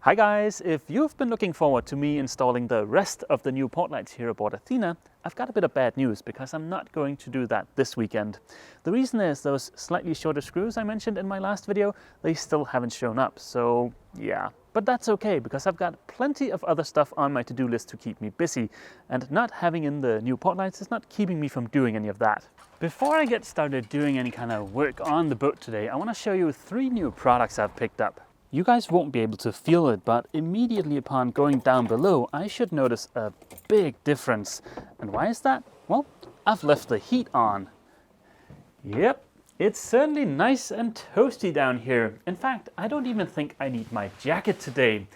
Hi guys, if you've been looking forward to me installing the rest of the new portlights here aboard Athena, I've got a bit of bad news because I'm not going to do that this weekend. The reason is those slightly shorter screws I mentioned in my last video, they still haven't shown up, so yeah. But that's okay because I've got plenty of other stuff on my to-do list to keep me busy, and not having in the new portlights is not keeping me from doing any of that. Before I get started doing any kind of work on the boat today, I want to show you 3 new products I've picked up. You guys won't be able to feel it, but immediately upon going down below, I should notice a big difference. And why is that? Well, I've left the heat on. Yep, it's certainly nice and toasty down here. In fact, I don't even think I need my jacket today.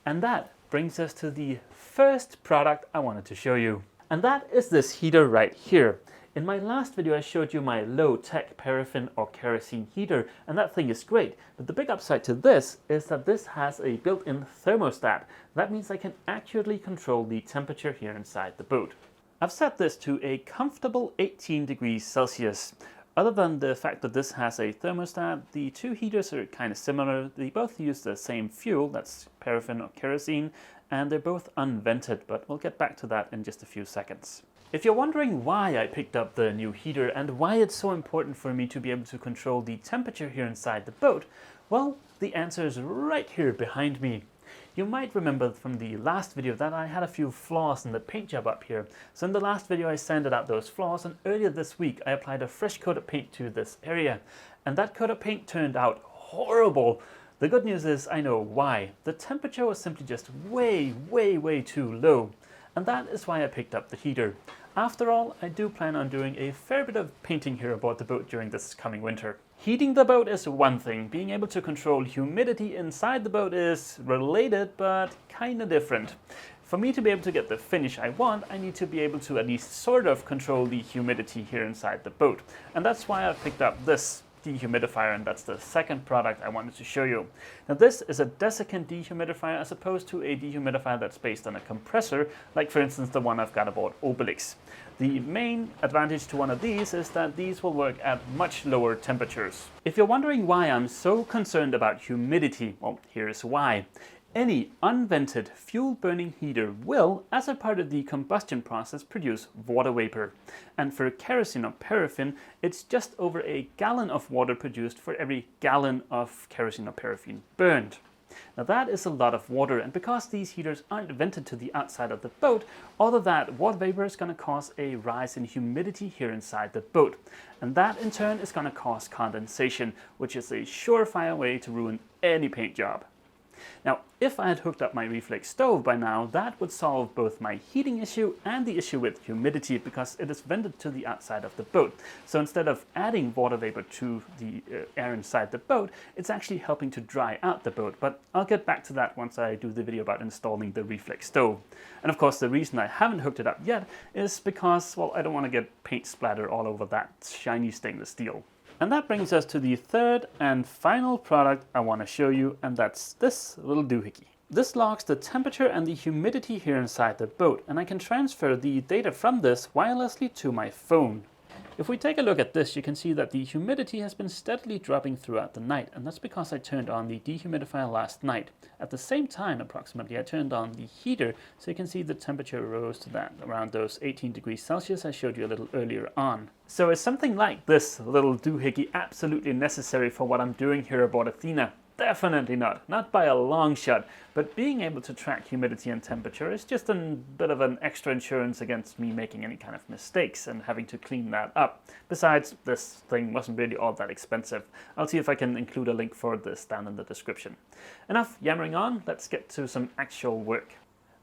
And that brings us to the first product I wanted to show you. And that is this heater right here. In my last video I showed you my low-tech paraffin or kerosene heater, and that thing is great. But the big upside to this is that this has a built-in thermostat. That means I can accurately control the temperature here inside the boat. I've set this to a comfortable 18 degrees Celsius. Other than the fact that this has a thermostat, the 2 heaters are kind of similar. They both use the same fuel, that's paraffin or kerosene, and they're both unvented, but we'll get back to that in just a few seconds. If you're wondering why I picked up the new heater and why it's so important for me to be able to control the temperature here inside the boat, well, the answer is right here behind me. You might remember from the last video that I had a few flaws in the paint job up here. So in the last video I sanded out those flaws, and earlier this week I applied a fresh coat of paint to this area. And that coat of paint turned out horrible. The good news is I know why. The temperature was simply just way too low. And that is why I picked up the heater. After all, I do plan on doing a fair bit of painting here aboard the boat during this coming winter. Heating the boat is one thing. Being able to control humidity inside the boat is related, but kinda different. For me to be able to get the finish I want, I need to be able to at least sort of control the humidity here inside the boat. And that's why I picked up this dehumidifier, and that's the second product I wanted to show you. Now this is a desiccant dehumidifier as opposed to a dehumidifier that's based on a compressor, like for instance the one I've got aboard Obelix. The main advantage to one of these is that these will work at much lower temperatures. If you're wondering why I'm so concerned about humidity, well, here's why. Any unvented fuel-burning heater will, as a part of the combustion process, produce water vapor. And for kerosene or paraffin, it's just over a gallon of water produced for every gallon of kerosene or paraffin burned. Now that is a lot of water, and because these heaters aren't vented to the outside of the boat, all of that water vapor is going to cause a rise in humidity here inside the boat. And that in turn is going to cause condensation, which is a surefire way to ruin any paint job. Now, if I had hooked up my reflex stove by now, that would solve both my heating issue and the issue with humidity because it is vented to the outside of the boat. So instead of adding water vapor to the air inside the boat, it's actually helping to dry out the boat. But I'll get back to that once I do the video about installing the reflex stove. And of course, the reason I haven't hooked it up yet is because, well, I don't want to get paint splatter all over that shiny stainless steel. And that brings us to the third and final product I want to show you, and that's this little doohickey. This logs the temperature and the humidity here inside the boat, and I can transfer the data from this wirelessly to my phone. If we take a look at this, you can see that the humidity has been steadily dropping throughout the night, and that's because I turned on the dehumidifier last night. At the same time, approximately, I turned on the heater, so you can see the temperature rose to that, around those 18 degrees Celsius I showed you a little earlier on. So is something like this little doohickey absolutely necessary for what I'm doing here aboard Athena? Definitely not by a long shot, but being able to track humidity and temperature is just a bit of an extra insurance against me making any kind of mistakes and having to clean that up. Besides, this thing wasn't really all that expensive. I'll see if I can include a link for this down in the description. Enough yammering on, let's get to some actual work.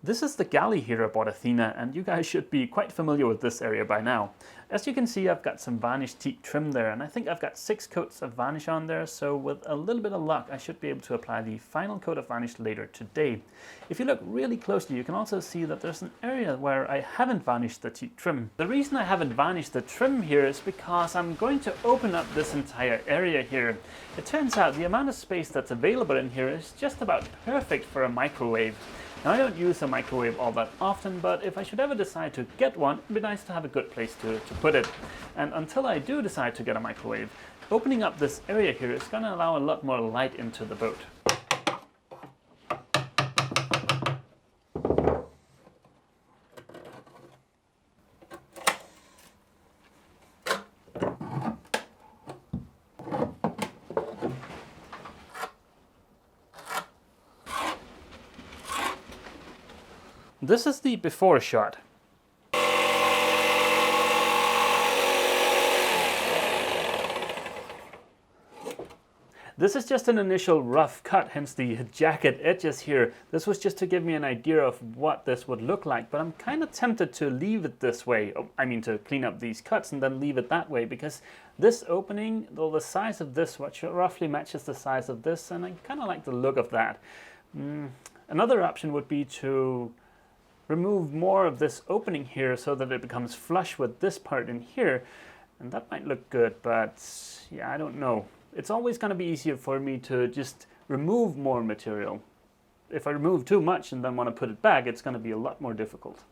This is the Galley here aboard Athena, and you guys should be quite familiar with this area by now. As you can see, I've got some varnished teak trim there, and I think I've got 6 coats of varnish on there, so with a little bit of luck, I should be able to apply the final coat of varnish later today. If you look really closely, you can also see that there's an area where I haven't varnished the teak trim. The reason I haven't varnished the trim here is because I'm going to open up this entire area here. It turns out the amount of space that's available in here is just about perfect for a microwave. Now I don't use a microwave all that often, but if I should ever decide to get one, it'd be nice to have a good place to put it. And until I do decide to get a microwave, opening up this area here is going to allow a lot more light into the boat. This is the before shot. This is just an initial rough cut, hence the jagged edges here. This was just to give me an idea of what this would look like, but I'm kind of tempted to leave it this way. I mean, to clean up these cuts and then leave it that way, because this opening, though the size of this watch roughly matches the size of this, and I kind of like the look of that. Another option would be to remove more of this opening here so that it becomes flush with this part in here, and that might look good, but yeah, I don't know. It's always going to be easier for me to just remove more material. If I remove too much and then want to put it back, it's going to be a lot more difficult.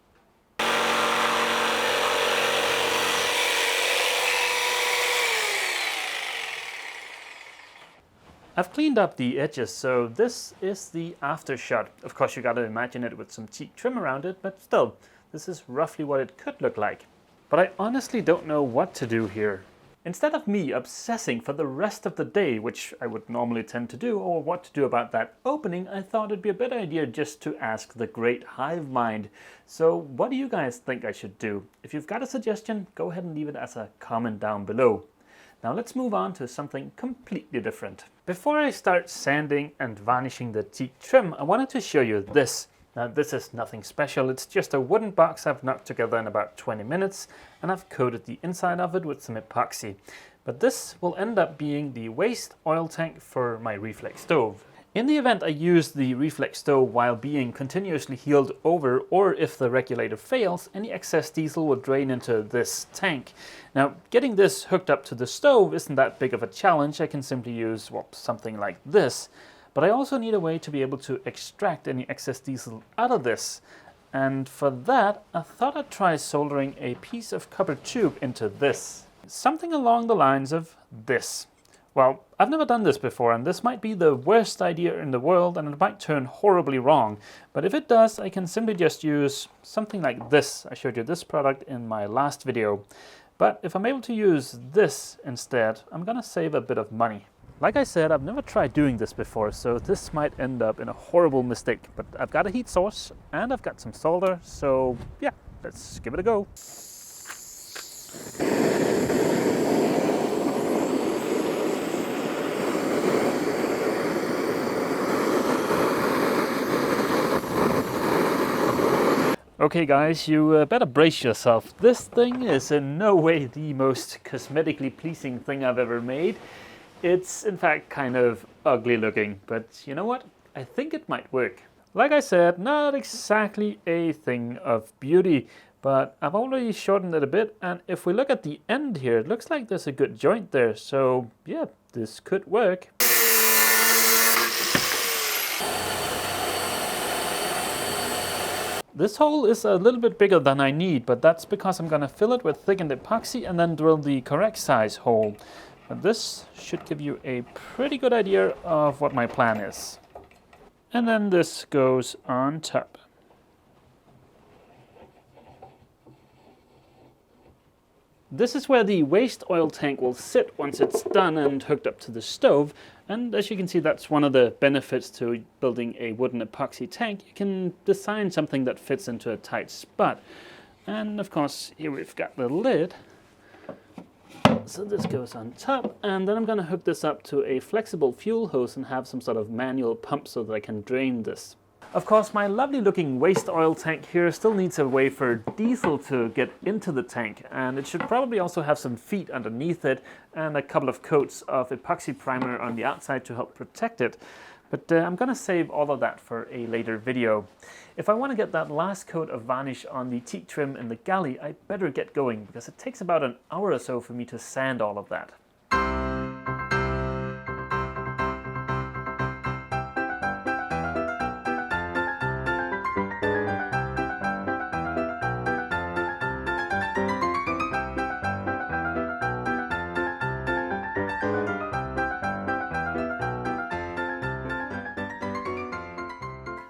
I've cleaned up the edges, so this is the after shot. Of course, you got to imagine it with some teak trim around it, but still, this is roughly what it could look like. But I honestly don't know what to do here. Instead of me obsessing for the rest of the day, which I would normally tend to do, or what to do about that opening, I thought it'd be a better idea just to ask the great hive mind. So what do you guys think I should do? If you've got a suggestion, go ahead and leave it as a comment down below. Now let's move on to something completely different. Before I start sanding and varnishing the teak trim, I wanted to show you this. Now this is nothing special, it's just a wooden box I've knocked together in about 20 minutes, and I've coated the inside of it with some epoxy. But this will end up being the waste oil tank for my reflex stove. In the event I use the reflex stove while being continuously healed over, or if the regulator fails, any excess diesel will drain into this tank. Now, getting this hooked up to the stove isn't that big of a challenge. I can simply use, well, something like this. But I also need a way to be able to extract any excess diesel out of this. And for that, I thought I'd try soldering a piece of copper tube into this. Something along the lines of this. Well, I've never done this before, and this might be the worst idea in the world, and it might turn horribly wrong. But if it does, I can simply just use something like this. I showed you this product in my last video. But if I'm able to use this instead, I'm gonna save a bit of money. Like I said, I've never tried doing this before, so this might end up in a horrible mistake. But I've got a heat source, and I've got some solder, so yeah, let's give it a go. Okay guys, you better brace yourself. This thing is in no way the most cosmetically pleasing thing I've ever made. It's in fact kind of ugly looking, but you know what? I think it might work. Like I said, not exactly a thing of beauty, but I've already shortened it a bit, and if we look at the end here, it looks like there's a good joint there, so yeah, this could work. This hole is a little bit bigger than I need, but that's because I'm gonna fill it with thickened epoxy and then drill the correct size hole. But this should give you a pretty good idea of what my plan is. And then this goes on top. This is where the waste oil tank will sit once it's done and hooked up to the stove. And as you can see, that's one of the benefits to building a wooden epoxy tank. You can design something that fits into a tight spot. And of course, here we've got the lid. So this goes on top, and then I'm going to hook this up to a flexible fuel hose and have some sort of manual pump so that I can drain this. Of course, my lovely looking waste oil tank here still needs a way for diesel to get into the tank, and it should probably also have some feet underneath it and a couple of coats of epoxy primer on the outside to help protect it. But I'm going to save all of that for a later video. If I want to get that last coat of varnish on the teak trim in the galley, I better get going because it takes about an hour or so for me to sand all of that.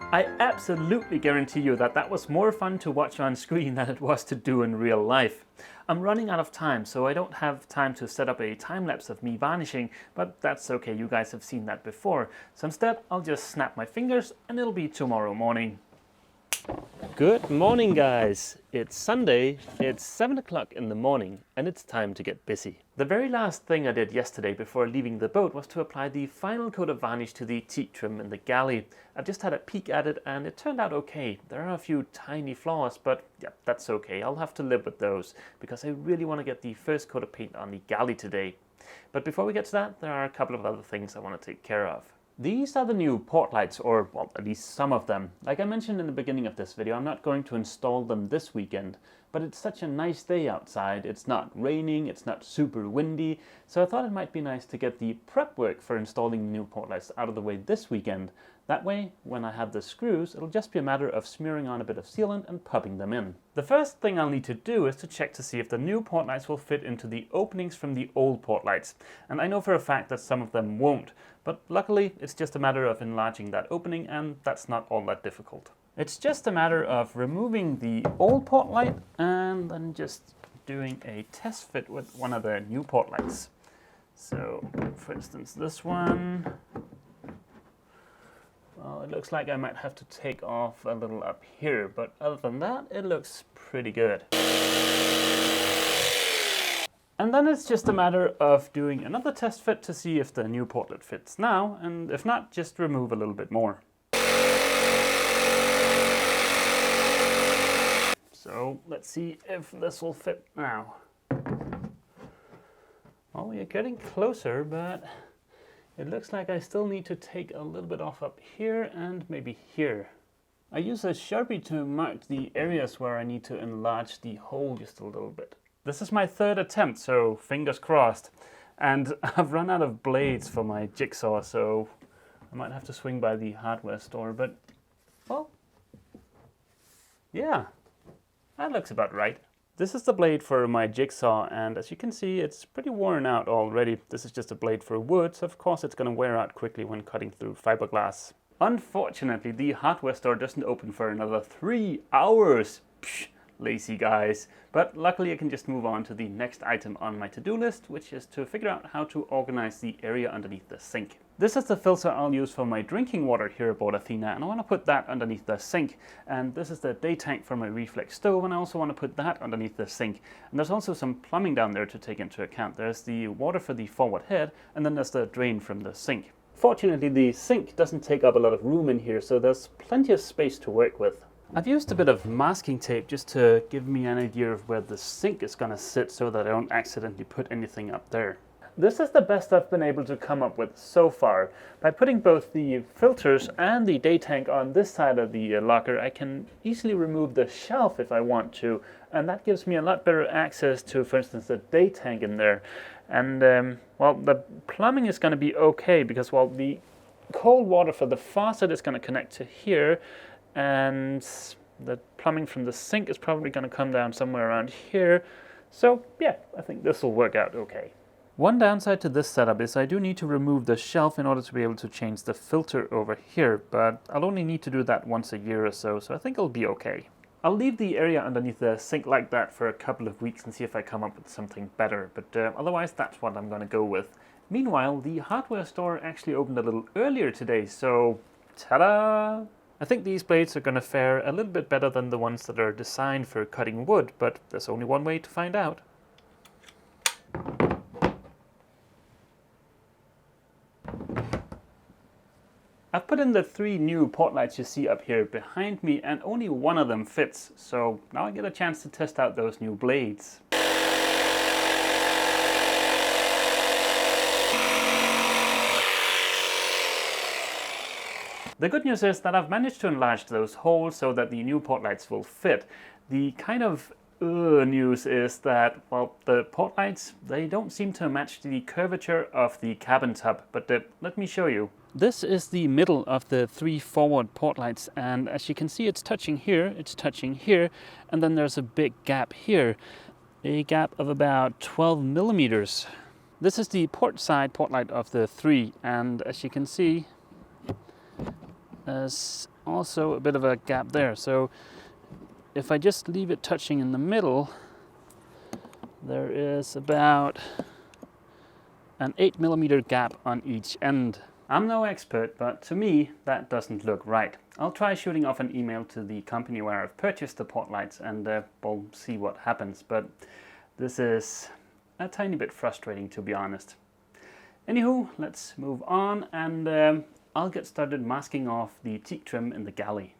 I absolutely guarantee you that that was more fun to watch on screen than it was to do in real life. I'm running out of time, so I don't have time to set up a time-lapse of me varnishing, but that's okay, you guys have seen that before. So instead, I'll just snap my fingers and it'll be tomorrow morning. Good morning, guys. It's Sunday, it's 7 o'clock in the morning, and it's time to get busy. The very last thing I did yesterday before leaving the boat was to apply the final coat of varnish to the teak trim in the galley. I just had a peek at it and it turned out okay. There are a few tiny flaws, but yeah, that's okay. I'll have to live with those because I really want to get the first coat of paint on the galley today. But before we get to that, there are a couple of other things I want to take care of. These are the new portlights, or well, at least some of them. Like I mentioned in the beginning of this video, I'm not going to install them this weekend, but it's such a nice day outside. It's not raining, it's not super windy, so I thought it might be nice to get the prep work for installing the new portlights out of the way this weekend. That way, when I have the screws, it'll just be a matter of smearing on a bit of sealant and popping them in. The first thing I'll need to do is to check to see if the new portlights will fit into the openings from the old portlights. And I know for a fact that some of them won't, but luckily it's just a matter of enlarging that opening, and that's not all that difficult. It's just a matter of removing the old portlight and then just doing a test fit with one of the new portlights. So, for instance, this one. Well, it looks like I might have to take off a little up here, but other than that, it looks pretty good. And then it's just a matter of doing another test fit to see if the new portlet fits now, and if not, just remove a little bit more. So let's see if this will fit now. Well, we are getting closer, but it looks like I still need to take a little bit off up here and maybe here. I use a Sharpie to mark the areas where I need to enlarge the hole just a little bit. This is my third attempt, so fingers crossed. And I've run out of blades for my jigsaw, so I might have to swing by the hardware store, but well, yeah, that looks about right. This is the blade for my jigsaw, and as you can see, it's pretty worn out already. This is just a blade for wood, so of course it's going to wear out quickly when cutting through fiberglass. Unfortunately, the hardware store doesn't open for another 3 hours. Psh, lazy guys. But luckily I can just move on to the next item on my to-do list, which is to figure out how to organize the area underneath the sink. This is the filter I'll use for my drinking water here aboard Athena, and I want to put that underneath the sink. And this is the day tank for my reflex stove, and I also want to put that underneath the sink. And there's also some plumbing down there to take into account. There's the water for the forward head, and then there's the drain from the sink. Fortunately, the sink doesn't take up a lot of room in here, so there's plenty of space to work with. I've used a bit of masking tape just to give me an idea of where the sink is going to sit so that I don't accidentally put anything up there. This is the best I've been able to come up with so far. By putting both the filters and the day tank on this side of the locker, I can easily remove the shelf if I want to, and that gives me a lot better access to, for instance, the day tank in there. And well, the plumbing is going to be okay because, well, the cold water for the faucet is going to connect to here, and the plumbing from the sink is probably going to come down somewhere around here. So yeah, I think this will work out okay. One downside to this setup is I do need to remove the shelf in order to be able to change the filter over here, but I'll only need to do that once a year or so, so I think it'll be okay. I'll leave the area underneath the sink like that for a couple of weeks and see if I come up with something better, but otherwise that's what I'm going to go with. Meanwhile, the hardware store actually opened a little earlier today, so ta-da! I think these blades are going to fare a little bit better than the ones that are designed for cutting wood, but there's only one way to find out. I've put in the 3 new portlights you see up here behind me, and only one of them fits, so now I get a chance to test out those new blades. The good news is that I've managed to enlarge those holes so that the new portlights will fit. The kind of news is that, well, the portlights, they don't seem to match the curvature of the cabin tub, but let me show you. This is the middle of the 3 forward portlights, and as you can see, it's touching here, and then there's a big gap here, a gap of about 12 millimeters. This is the port side portlight of the 3, and as you can see, there's also a bit of a gap there. So if I just leave it touching in the middle, there is about an 8 millimeter gap on each end. I'm no expert, but to me that doesn't look right. I'll try shooting off an email to the company where I've purchased the portlights and we'll see what happens, but this is a tiny bit frustrating, to be honest. Anywho, let's move on, and I'll get started masking off the teak trim in the galley.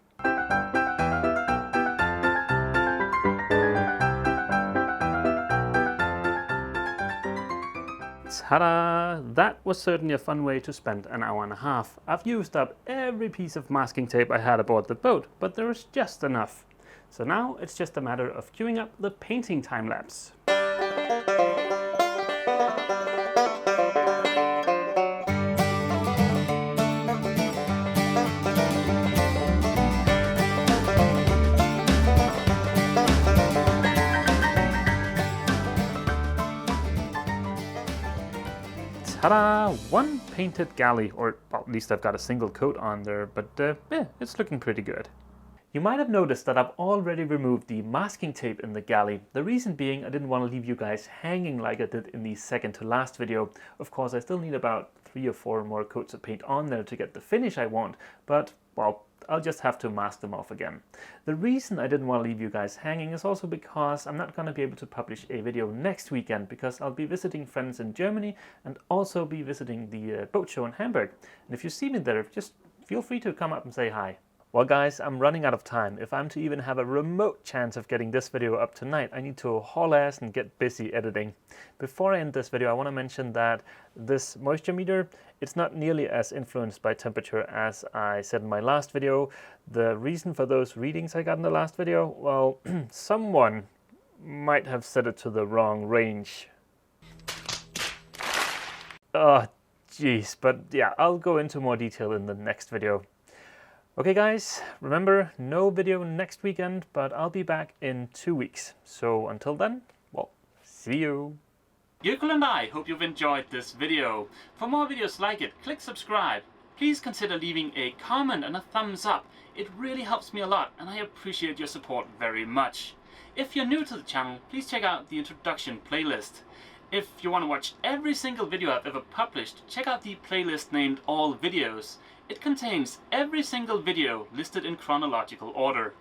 Ta-da! That was certainly a fun way to spend an hour and a half. I've used up every piece of masking tape I had aboard the boat, but there is just enough. So now it's just a matter of queuing up the painting time lapse. Ta-da! One painted galley, or well, at least I've got a single coat on there, but yeah, it's looking pretty good. You might have noticed that I've already removed the masking tape in the galley. The reason being I didn't want to leave you guys hanging like I did in the second to last video. Of course, I still need about 3 or 4 more coats of paint on there to get the finish I want, but well, I'll just have to mask them off again. The reason I didn't want to leave you guys hanging is also because I'm not going to be able to publish a video next weekend because I'll be visiting friends in Germany and also be visiting the boat show in Hamburg. And if you see me there, just feel free to come up and say hi. Well guys, I'm running out of time. If I'm to even have a remote chance of getting this video up tonight, I need to haul ass and get busy editing. Before I end this video, I want to mention that this moisture meter, it's not nearly as influenced by temperature as I said in my last video. The reason for those readings I got in the last video, well, someone might have set it to the wrong range. Oh, jeez, but yeah, I'll go into more detail in the next video. Okay guys, remember, no video next weekend, but I'll be back in 2 weeks. So until then, well, see you. Jökull and I hope you've enjoyed this video. For more videos like it, click subscribe. Please consider leaving a comment and a thumbs up. It really helps me a lot and I appreciate your support very much. If you're new to the channel, please check out the introduction playlist. If you want to watch every single video I've ever published, check out the playlist named All Videos. It contains every single video listed in chronological order.